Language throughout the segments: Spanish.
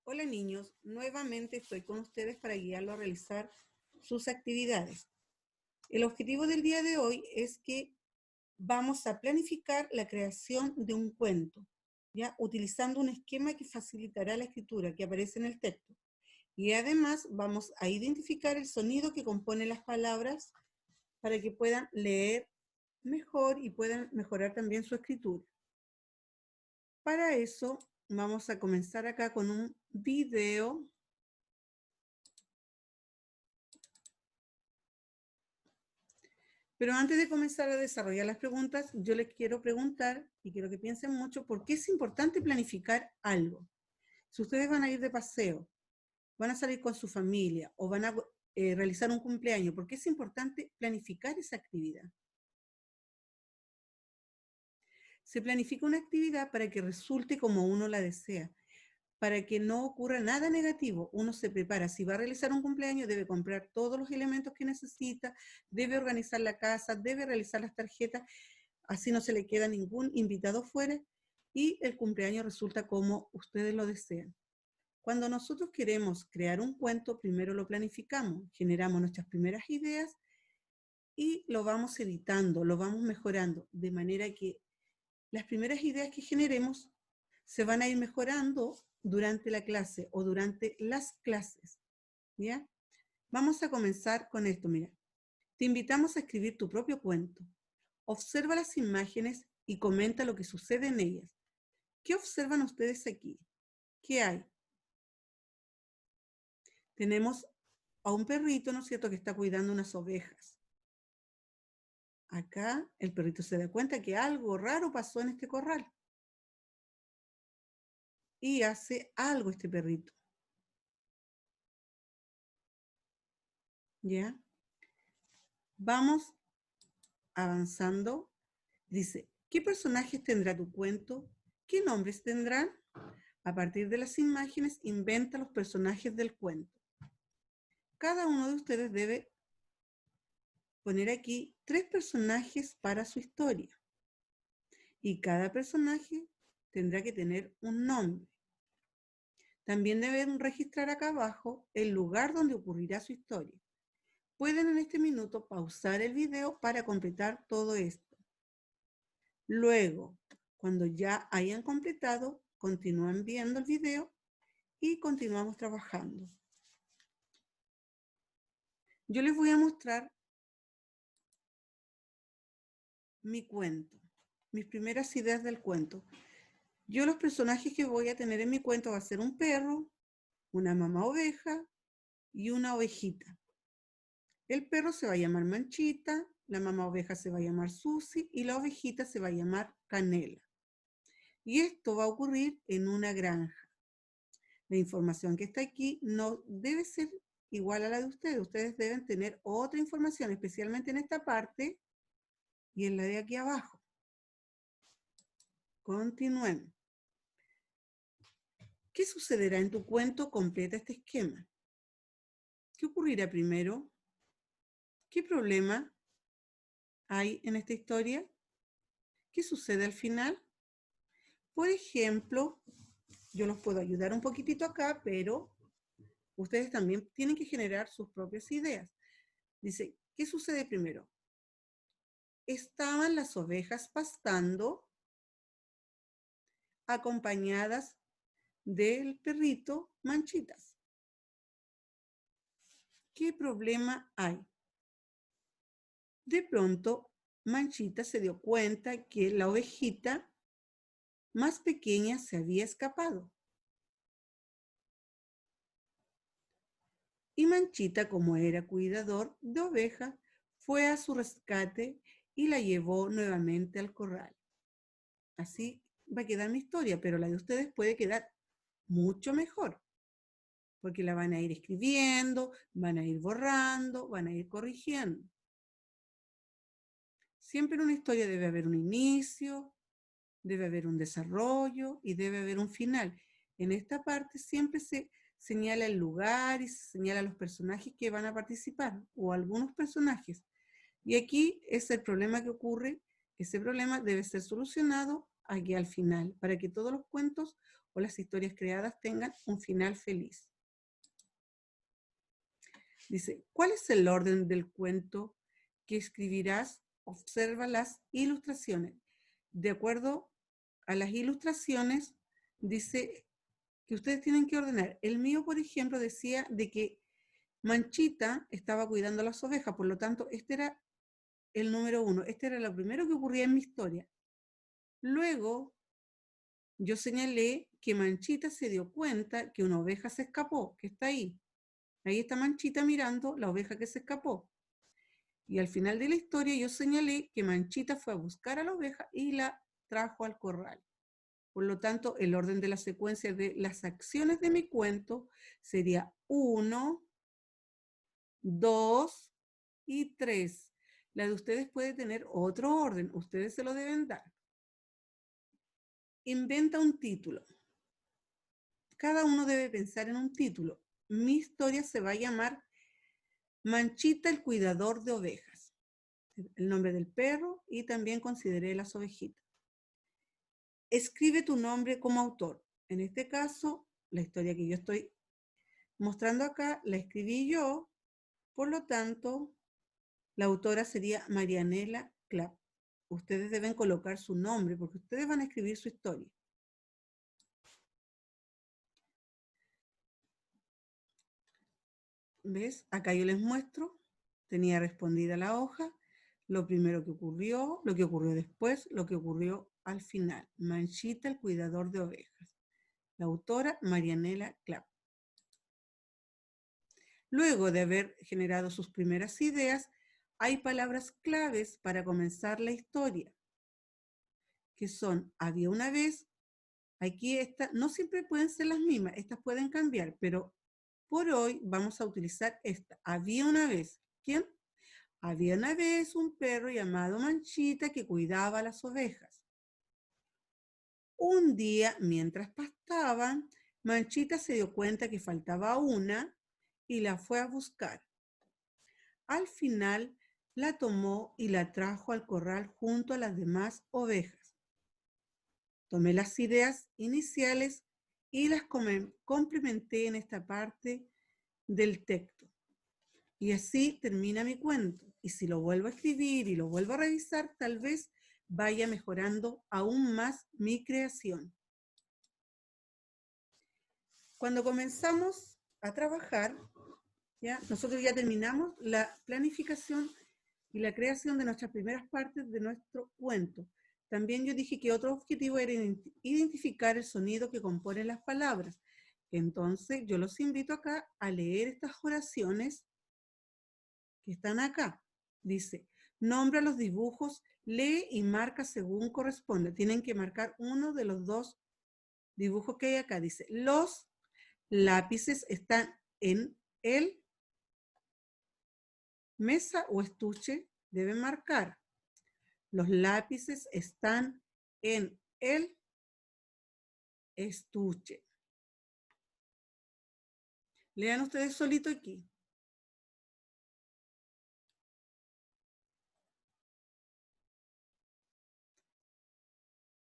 Hola niños, nuevamente estoy con ustedes para guiarlos a realizar sus actividades. El objetivo del día de hoy es que vamos a planificar la creación de un cuento, ¿ya? Utilizando un esquema que facilitará la escritura que aparece en el texto. Y además vamos a identificar el sonido que compone las palabras para que puedan leer mejor y puedan mejorar también su escritura. Para eso vamos a comenzar acá con un video. Pero antes de comenzar a desarrollar las preguntas, yo les quiero preguntar, y quiero que piensen mucho, ¿por qué es importante planificar algo? Si ustedes van a ir de paseo, van a salir con su familia o van a realizar un cumpleaños, ¿por qué es importante planificar esa actividad? Se planifica una actividad para que resulte como uno la desea, para que no ocurra nada negativo. Uno se prepara, si va a realizar un cumpleaños, debe comprar todos los elementos que necesita, debe organizar la casa, debe realizar las tarjetas, así no se le queda ningún invitado fuera y el cumpleaños resulta como ustedes lo desean. Cuando nosotros queremos crear un cuento, primero lo planificamos, generamos nuestras primeras ideas y lo vamos editando, lo vamos mejorando, de manera que las primeras ideas que generemos se van a ir mejorando durante la clase o durante las clases, ¿ya? Vamos a comenzar con esto, mira. Te invitamos a escribir tu propio cuento. Observa las imágenes y comenta lo que sucede en ellas. ¿Qué observan ustedes aquí? ¿Qué hay? Tenemos a un perrito, ¿no es cierto?, que está cuidando unas ovejas. Acá el perrito se da cuenta que algo raro pasó en este corral. Y hace algo este perrito. ¿Ya? Vamos avanzando. Dice, ¿qué personajes tendrá tu cuento? ¿Qué nombres tendrán? A partir de las imágenes, inventa los personajes del cuento. Cada uno de ustedes debe poner aquí 3 personajes para su historia. Y cada personaje tendrá que tener un nombre. También deben registrar acá abajo el lugar donde ocurrirá su historia. Pueden en este minuto pausar el video para completar todo esto. Luego, cuando ya hayan completado, continúan viendo el video y continuamos trabajando. Yo les voy a mostrar mi cuento, mis primeras ideas del cuento. Yo los personajes que voy a tener en mi cuento va a ser un perro, una mamá oveja y una ovejita. El perro se va a llamar Manchita, la mamá oveja se va a llamar Susi y la ovejita se va a llamar Canela. Y esto va a ocurrir en una granja. La información que está aquí no debe ser igual a la de ustedes. Ustedes deben tener otra información, especialmente en esta parte y en la de aquí abajo. Continuemos. ¿Qué sucederá en tu cuento? Completa este esquema. ¿Qué ocurrirá primero? ¿Qué problema hay en esta historia? ¿Qué sucede al final? Por ejemplo, yo los puedo ayudar un poquitito acá, pero ustedes también tienen que generar sus propias ideas. Dice, ¿qué sucede primero? Estaban las ovejas pastando acompañadas del perrito Manchitas. ¿Qué problema hay? De pronto, Manchita se dio cuenta que la ovejita más pequeña se había escapado. Y Manchita, como era cuidador de ovejas, fue a su rescate y la llevó nuevamente al corral. Así va a quedar mi historia, pero la de ustedes puede quedar mucho mejor, porque la van a ir escribiendo, van a ir borrando, van a ir corrigiendo. Siempre en una historia debe haber un inicio, debe haber un desarrollo y debe haber un final. En esta parte siempre se señala el lugar y se señala los personajes que van a participar o algunos personajes. Y aquí es el problema que ocurre. Ese problema debe ser solucionado aquí al final para que todos los cuentos o las historias creadas tengan un final feliz. Dice, ¿cuál es el orden del cuento que escribirás? Observa las ilustraciones. De acuerdo a las ilustraciones, dice que ustedes tienen que ordenar. El mío, por ejemplo, decía de que Manchita estaba cuidando las ovejas, por lo tanto, este era el número 1. Este era lo primero que ocurría en mi historia. Luego, yo señalé que Manchita se dio cuenta que una oveja se escapó, que está ahí. Ahí está Manchita mirando la oveja que se escapó. Y al final de la historia yo señalé que Manchita fue a buscar a la oveja y la trajo al corral. Por lo tanto, el orden de la secuencia de las acciones de mi cuento sería 1, 2 y 3. La de ustedes puede tener otro orden, ustedes se lo deben dar. Inventa un título. Cada uno debe pensar en un título. Mi historia se va a llamar Manchita el cuidador de ovejas. El nombre del perro y también consideré las ovejitas. Escribe tu nombre como autor. En este caso, la historia que yo estoy mostrando acá la escribí yo, por lo tanto, la autora sería Marianela Clapp. Ustedes deben colocar su nombre porque ustedes van a escribir su historia. ¿Ves? Acá yo les muestro. Tenía respondida la hoja, lo primero que ocurrió, lo que ocurrió después, lo que ocurrió al final. Manchita, el cuidador de ovejas. La autora, Marianela Clapp. Luego de haber generado sus primeras ideas, hay palabras claves para comenzar la historia, que son, había una vez, aquí estas, no siempre pueden ser las mismas, estas pueden cambiar, pero por hoy vamos a utilizar esta. Había una vez, ¿quién? Había una vez un perro llamado Manchita que cuidaba las ovejas. Un día, mientras pastaban, Manchita se dio cuenta que faltaba una y la fue a buscar. Al final, la tomó y la trajo al corral junto a las demás ovejas. Tomé las ideas iniciales y las complementé en esta parte del texto. Y así termina mi cuento. Y si lo vuelvo a escribir y lo vuelvo a revisar, tal vez vaya mejorando aún más mi creación. Cuando comenzamos a trabajar, ¿ya? Nosotros ya terminamos la planificación y la creación de nuestras primeras partes de nuestro cuento. También yo dije que otro objetivo era identificar el sonido que compone las palabras. Entonces, yo los invito acá a leer estas oraciones que están acá. Dice, nombra los dibujos, lee y marca según corresponde. Tienen que marcar uno de los dos dibujos que hay acá. Dice, los lápices están en el mesa o estuche, deben marcar. Los lápices están en el estuche. Lean ustedes solito aquí.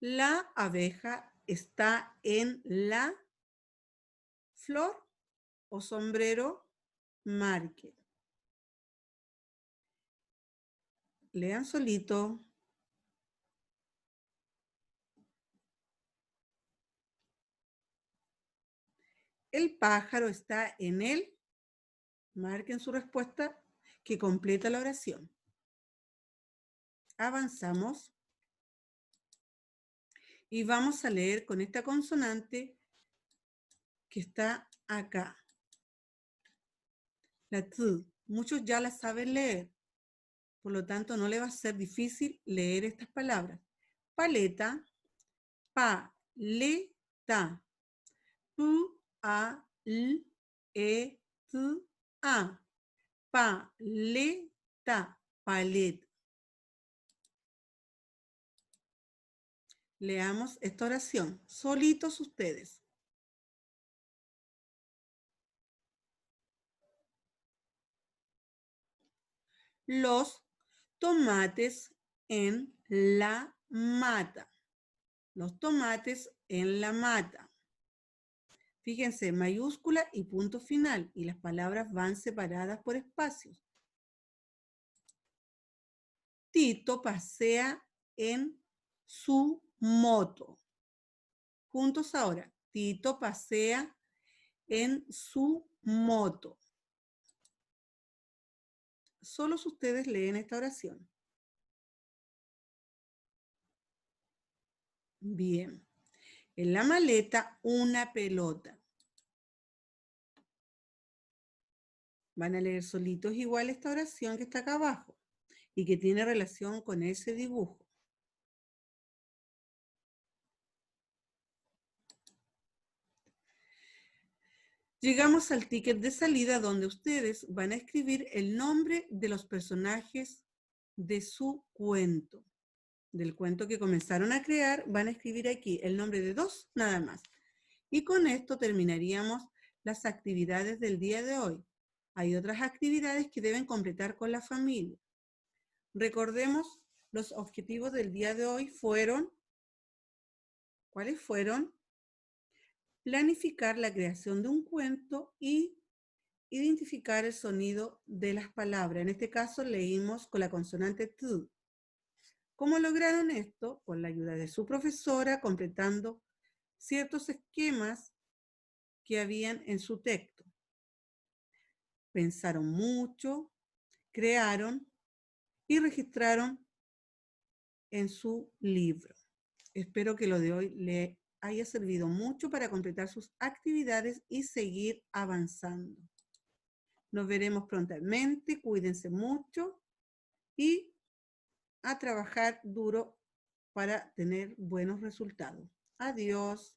La abeja está en la flor o sombrero, marque. Lean solito. El pájaro está en el, marquen su respuesta que completa la oración. Avanzamos y vamos a leer con esta consonante que está acá. La T. Muchos ya la saben leer, por lo tanto no le va a ser difícil leer estas palabras. Paleta, pa-le-ta, pu-a-l-e-t-a, paleta, paleta. Leamos esta oración, solitos ustedes. Los tomates en la mata. Los tomates en la mata. Fíjense, mayúscula y punto final, y las palabras van separadas por espacios. Tito pasea en su moto. Juntos ahora. Tito pasea en su moto. Solo ustedes leen esta oración. Bien. En la maleta, una pelota. Van a leer solitos igual esta oración que está acá abajo y que tiene relación con ese dibujo. Llegamos al ticket de salida donde ustedes van a escribir el nombre de los personajes de su cuento. Del cuento que comenzaron a crear, van a escribir aquí el nombre de 2 nada más. Y con esto terminaríamos las actividades del día de hoy. Hay otras actividades que deben completar con la familia. Recordemos, los objetivos del día de hoy fueron, ¿cuáles fueron? Planificar la creación de un cuento y identificar el sonido de las palabras. En este caso leímos con la consonante T. ¿Cómo lograron esto? Con la ayuda de su profesora, completando ciertos esquemas que habían en su texto. Pensaron mucho, crearon y registraron en su libro. Espero que lo de hoy le haya servido mucho para completar sus actividades y seguir avanzando. Nos veremos prontamente, cuídense mucho y a trabajar duro para tener buenos resultados. Adiós.